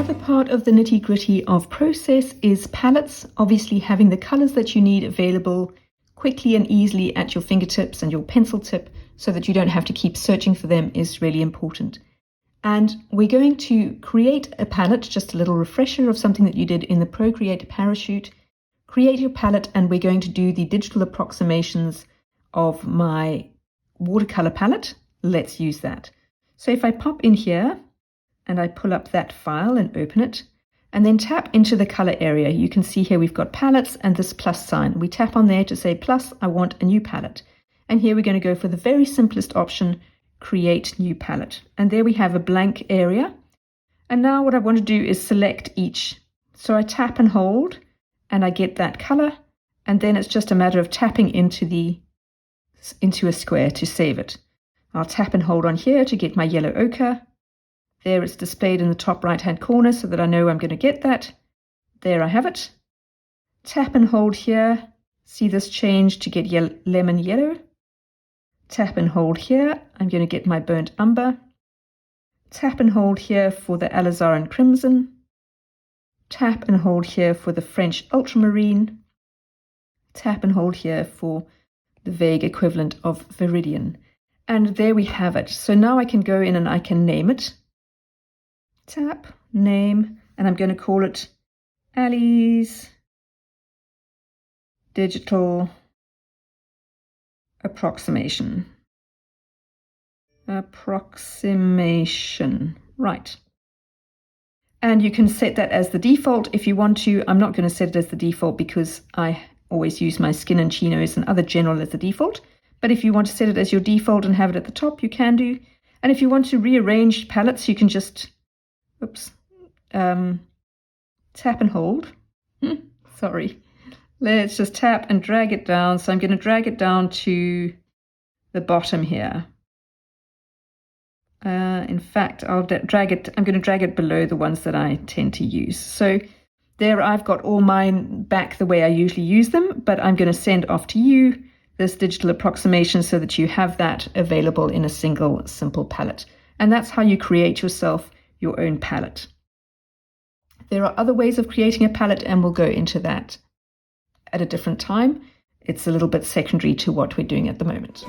Another part of the nitty-gritty of process is palettes. Obviously having the colors that you need available quickly and easily at your fingertips and your pencil tip so that you don't have to keep searching for them is really important. And we're going to create a palette, just a little refresher of something that you did in the Procreate Parachute. Create your palette, and we're going to do the digital approximations of my watercolor palette. Let's use that. So if I pop in here and I pull up that file and open it, and then tap into the color area, you can see here we've got palettes and this plus sign. We tap on there to say plus, I want a new palette. And here we're going to go for the very simplest option, create new palette. And there we have a blank area. And now what I want to do is select each. So I tap and hold and I get that color. And then it's just a matter of tapping into a square to save it. I'll tap and hold on here to get my yellow ochre. There it's displayed in the top right hand corner so that I know I'm going to get that. There I have it. Tap and hold here. See this change to get lemon yellow. Tap and hold here. I'm going to get my burnt umber. Tap and hold here for the alizarin crimson. Tap and hold here for the French ultramarine. Tap and hold here for the vague equivalent of viridian. And there we have it. So now I can go in and I can name it. Tap, name, and I'm going to call it Ali's Digital Approximation. Right. And you can set that as the default if you want to. I'm not going to set it as the default because I always use my skin and chinos and other general as the default. But if you want to set it as your default and have it at the top, you can do. And if you want to rearrange palettes, you can just, tap and hold. Sorry. Let's just tap and drag it down. So I'm going to drag it down to the bottom here. In fact, I'm going to drag it below the ones that I tend to use. So there I've got all mine back the way I usually use them, but I'm going to send off to you this digital approximation so that you have that available in a single simple palette. And that's how you create yourself your own palette. There are other ways of creating a palette, and we'll go into that at a different time. It's a little bit secondary to what we're doing at the moment.